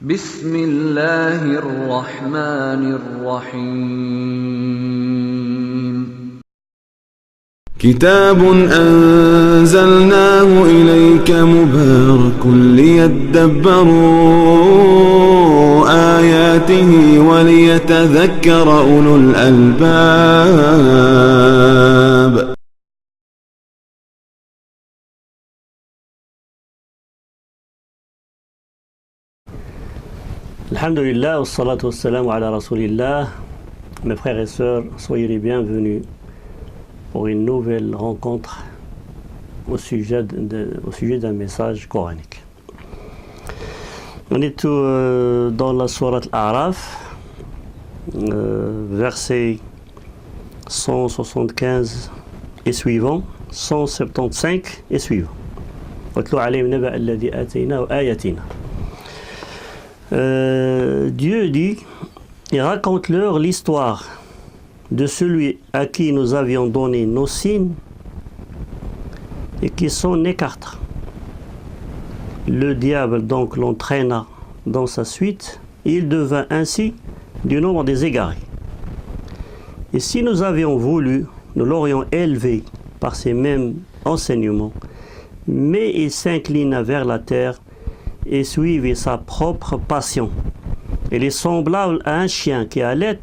بسم الله الرحمن الرحيم كتاب أنزلناه إليك مبارك ليدبروا آياته وليتذكر أولو الألباب. Alhamdulillah, wassalatu wassalamu ala rasulillah. Mes frères et sœurs, soyez les bienvenus pour une nouvelle rencontre au sujet d'un message coranique. On est dans la sourate Al-A'raf, verset 175 et suivant, 175 et suivant. وَاتْلُ عَلَيْهِمْ نَبَأَ الَّذِي آتَيْنَاهُ آيَاتِنَا. Dieu dit, et raconte-leur l'histoire de celui à qui nous avions donné nos signes et qui s'en écarta. Le diable donc l'entraîna dans sa suite, et il devint ainsi du nombre des égarés. Et si nous avions voulu, nous l'aurions élevé par ces mêmes enseignements, mais il s'inclina vers la terre et suivait sa propre passion. Il est semblable à un chien qui allait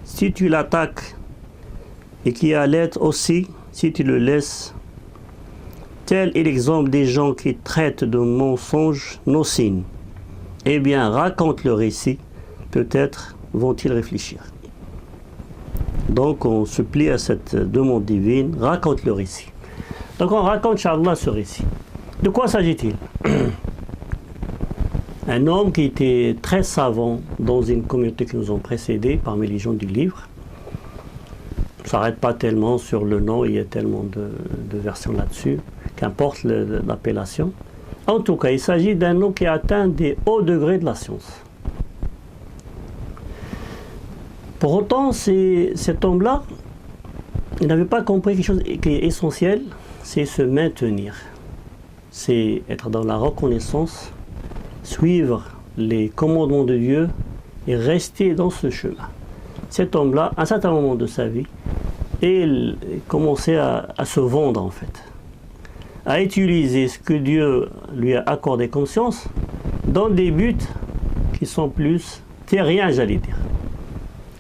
si tu l'attaques et qui allait aussi si tu le laisses. Tel est l'exemple des gens qui traitent de mensonges nos signes. Eh bien, raconte le récit, peut-être vont-ils réfléchir. Donc on se plie à cette demande divine, raconte le récit. Donc on raconte, Inch'Allah, ce récit. De quoi s'agit-il? Un homme qui était très savant dans une communauté qui nous ont précédés parmi les gens du livre. On ne s'arrête pas tellement sur le nom, il y a tellement de versions là-dessus, qu'importe l'appellation. En tout cas, il s'agit d'un homme qui a atteint des hauts degrés de la science. Pour autant, cet homme-là, il n'avait pas compris quelque chose qui est essentiel, c'est se maintenir. C'est être dans la reconnaissance, suivre les commandements de Dieu et rester dans ce chemin. Cet homme-là, à un certain moment de sa vie, il commençait à se vendre en fait, à utiliser ce que Dieu lui a accordé comme science dans des buts qui sont plus terriens, j'allais dire.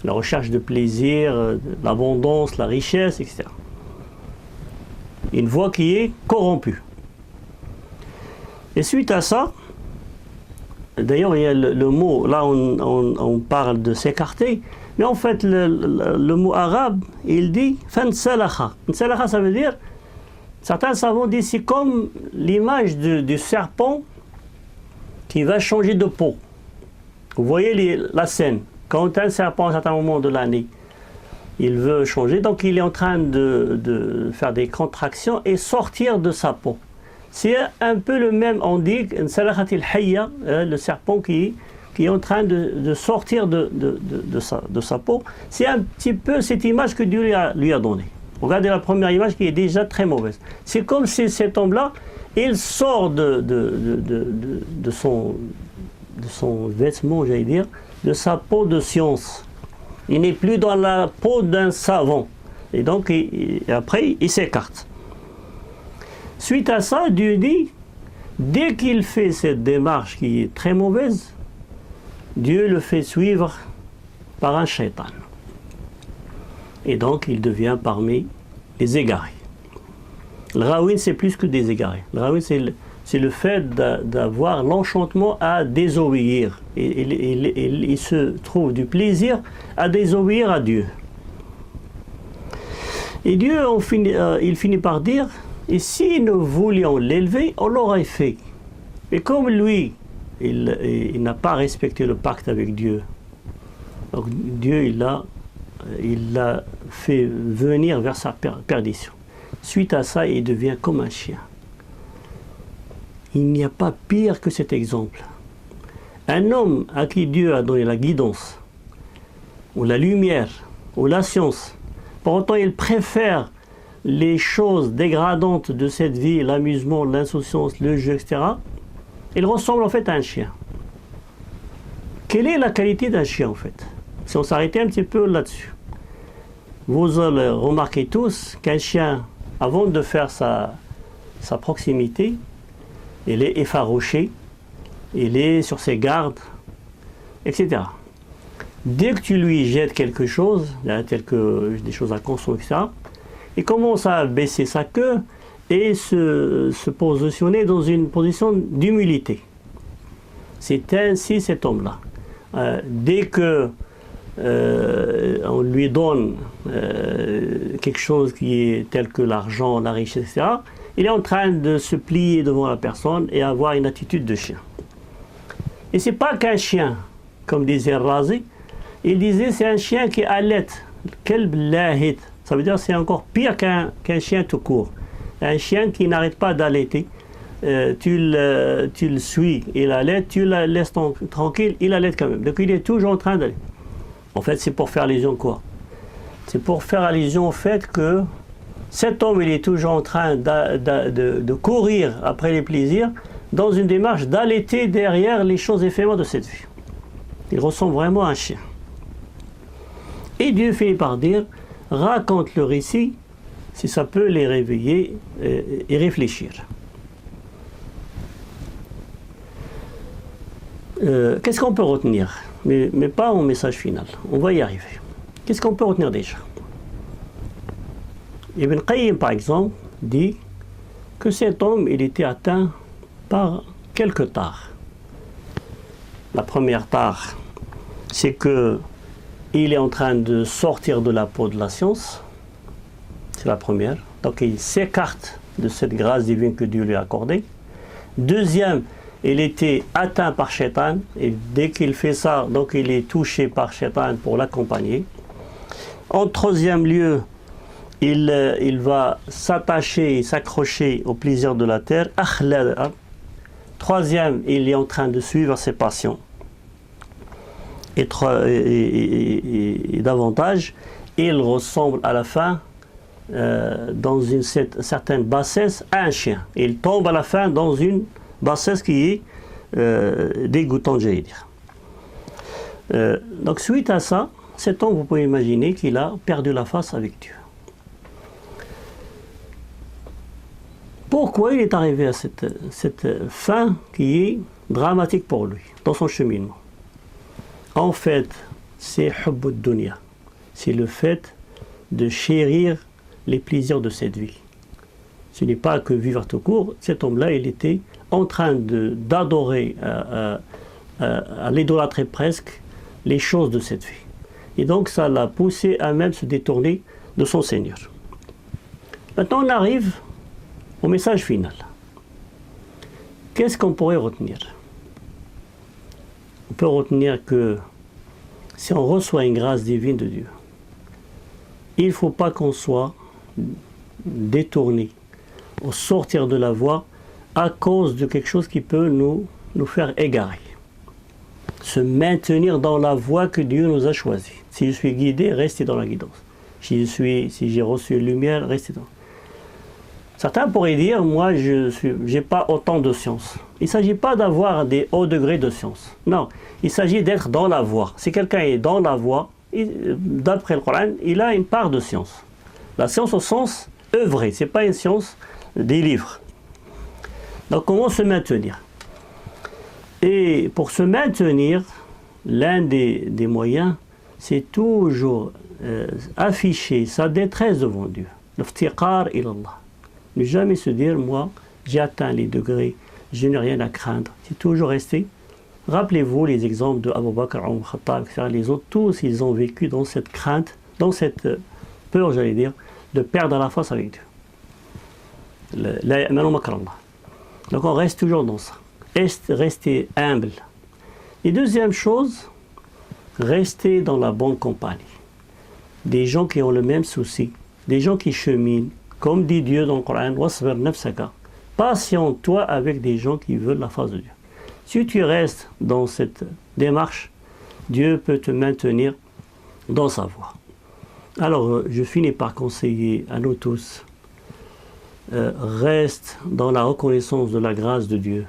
La recherche de plaisir, l'abondance, la richesse, etc. Une voie qui est corrompue. Et suite à ça, d'ailleurs, il y a le mot, là on parle de s'écarter, mais en fait le mot arabe, il dit « fansalaha ». Fansalaha, ça veut dire, certains savants disent, c'est comme l'image du serpent qui va changer de peau. Vous voyez la scène, quand un serpent à un certain moment de l'année, il veut changer, donc il est en train de faire des contractions et sortir de sa peau. C'est un peu le même, on dit, le serpent qui est en train de sortir de sa peau. C'est un petit peu cette image que Dieu lui a donnée. Regardez la première image qui est déjà très mauvaise. C'est comme si cet homme-là, il sort de son vêtement, j'allais dire, de sa peau de science. Il n'est plus dans la peau d'un savant. Et donc, après, il s'écarte. Suite à ça, Dieu dit, dès qu'il fait cette démarche qui est très mauvaise, Dieu le fait suivre par un shaitan. Et donc, il devient parmi les égarés. Le rawin, c'est plus que des égarés. Le rawin, c'est le fait d'avoir l'enchantement à désobéir. Il se trouve du plaisir à désobéir à Dieu. Et Dieu, il finit par dire, et si nous voulions l'élever, on l'aurait fait. Et comme lui, il n'a pas respecté le pacte avec Dieu, donc Dieu, il l'a fait venir vers sa perdition. Suite à ça, il devient comme un chien. Il n'y a pas pire que cet exemple. Un homme à qui Dieu a donné la guidance, ou la lumière, ou la science, pour autant il préfère les choses dégradantes de cette vie, l'amusement, l'insouciance, le jeu, etc., il ressemble en fait à un chien. Quelle est la qualité d'un chien en fait? Si on s'arrêtait un petit peu là-dessus. Vous allez remarquer tous qu'un chien, avant de faire sa proximité, il est effarouché, il est sur ses gardes, etc. Dès que tu lui jettes quelque chose, tel que des choses à consommer, etc., il commence à baisser sa queue et se positionner dans une position d'humilité. C'est ainsi cet homme-là. Dès que on lui donne quelque chose qui est tel que l'argent, la richesse, etc., il est en train de se plier devant la personne et avoir une attitude de chien. Et c'est pas qu'un chien, comme disait Razi, il disait c'est un chien qui allait. Ça veut dire c'est encore pire qu'un chien tout court. Un chien qui n'arrête pas d'allaiter. Tu le suis, il allait, tu le laisses tranquille, il allait quand même. Donc il est toujours en train d'aller. En fait, c'est pour faire allusion quoi? C'est pour faire allusion au fait que cet homme, il est toujours en train de courir après les plaisirs dans une démarche d'allaiter derrière les choses éphémères de cette vie. Il ressemble vraiment à un chien. Et Dieu finit par dire, raconte le récit si ça peut les réveiller et réfléchir. Qu'est-ce qu'on peut retenir? Mais pas au message final. On va y arriver. Qu'est-ce qu'on peut retenir déjà? Ibn Qayyim, par exemple, dit que cet homme, il était atteint par quelques tares. La première tare, c'est que il est en train de sortir de la peau de la science. C'est la première. Donc il s'écarte de cette grâce divine que Dieu lui a accordée. Deuxième, il était atteint par Shaitan, et dès qu'il fait ça, donc il est touché par Shaitan pour l'accompagner. En troisième lieu, il va s'attacher et s'accrocher au plaisir de la terre. Troisième, il est en train de suivre ses passions. Et davantage, il ressemble à la fin, dans une certaine bassesse, à un chien. Il tombe à la fin dans une bassesse qui est dégoûtante, j'allais dire. Donc suite à ça, cet homme, vous pouvez imaginer qu'il a perdu la face avec Dieu. Pourquoi il est arrivé à cette fin qui est dramatique pour lui, dans son cheminement? En fait, c'est hubb ad-dunya. C'est le fait de chérir les plaisirs de cette vie. Ce n'est pas que vivre tout court. Cet homme-là, il était en train d'adorer à l'idolâtrer presque les choses de cette vie. Et donc ça l'a poussé à même se détourner de son Seigneur. Maintenant on arrive au message final. Qu'est-ce qu'on pourrait retenir? On peut retenir que si on reçoit une grâce divine de Dieu, il ne faut pas qu'on soit détourné au sortir de la voie à cause de quelque chose qui peut nous faire égarer. Se maintenir dans la voie que Dieu nous a choisie. Si je suis guidé, restez dans la guidance. Si j'ai reçu une lumière, restez dans. Certains pourraient dire, moi je n'ai pas autant de science. Il ne s'agit pas d'avoir des hauts degrés de science. Non, il s'agit d'être dans la voie. Si quelqu'un est dans la voie, d'après le Coran, il a une part de science. La science au sens œuvré, ce n'est pas une science des livres. Donc comment se maintenir? Et pour se maintenir, l'un des moyens, c'est toujours afficher sa détresse devant Dieu. L'iftiqar ilallah. Ne jamais se dire, moi, j'ai atteint les degrés, je n'ai rien à craindre. C'est toujours rester. Rappelez-vous les exemples de Abu Bakr, Omar Khattab, etc. Les autres, tous, ils ont vécu dans cette crainte, dans cette peur, j'allais dire, de perdre la face avec Dieu. Donc on reste toujours dans ça. Rester humble. Et deuxième chose, rester dans la bonne compagnie. Des gens qui ont le même souci, des gens qui cheminent, comme dit Dieu dans le Coran, wasbir nafsaka. Patiente-toi avec des gens qui veulent la face de Dieu. Si tu restes dans cette démarche, Dieu peut te maintenir dans sa voie. Alors, je finis par conseiller à nous tous, reste dans la reconnaissance de la grâce de Dieu.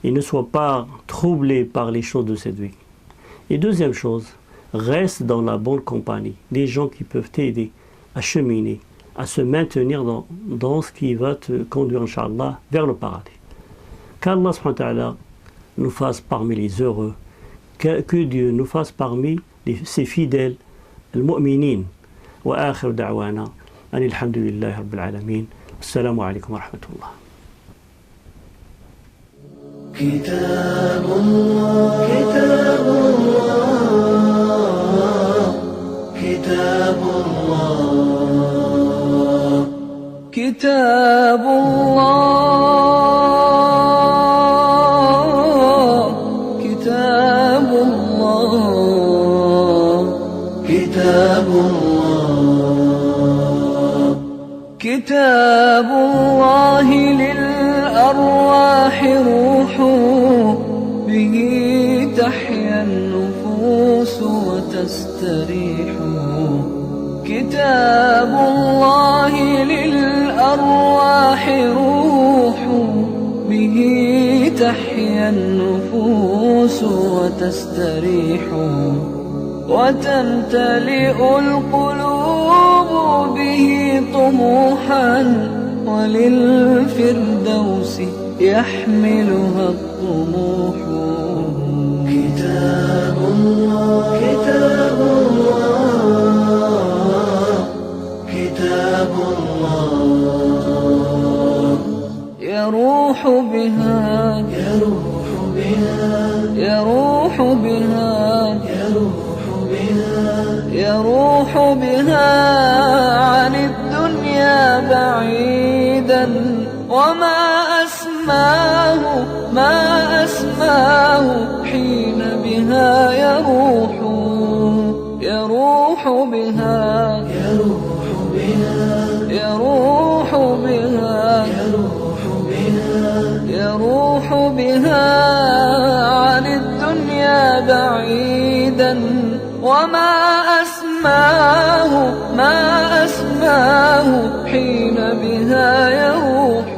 Et ne sois pas trop troublé par les choses de cette vie. Et deuxième chose, reste dans la bonne compagnie, des gens qui peuvent t'aider à cheminer, à se maintenir dans ce qui va te conduire, Inch'Allah, vers le paradis. Qu'Allah subhanahu wa ta'ala nous fasse parmi les heureux, que Dieu nous fasse parmi ses fidèles, al-mu'minin. Wa akhir da'wana, alhamdulillahi rabbil alamin. Assalamu alaikum wa rahmatullah. كتاب الله كتاب الله كتاب الله كتاب الله كتاب الله كتاب الله كتاب الله للأرواح روح به تحيا النفوس وتستريح كتاب الله للأرواح روح به تحيا النفوس وتستريح وتمتلئ القلوب به طموحا وللفردوس يحملها الطموح كتاب الله كتاب الله كتاب الله يروح بها يروح بها يروح بها يروح بها يروح بها عن الدنيا بعيدا وما أسماه ما أسماه حين بها يروح يروح بها يروح بها يروح بها يروح بها يروح بها عن الدنيا بعيدا وما أسماه ما أسماه حين بها يروح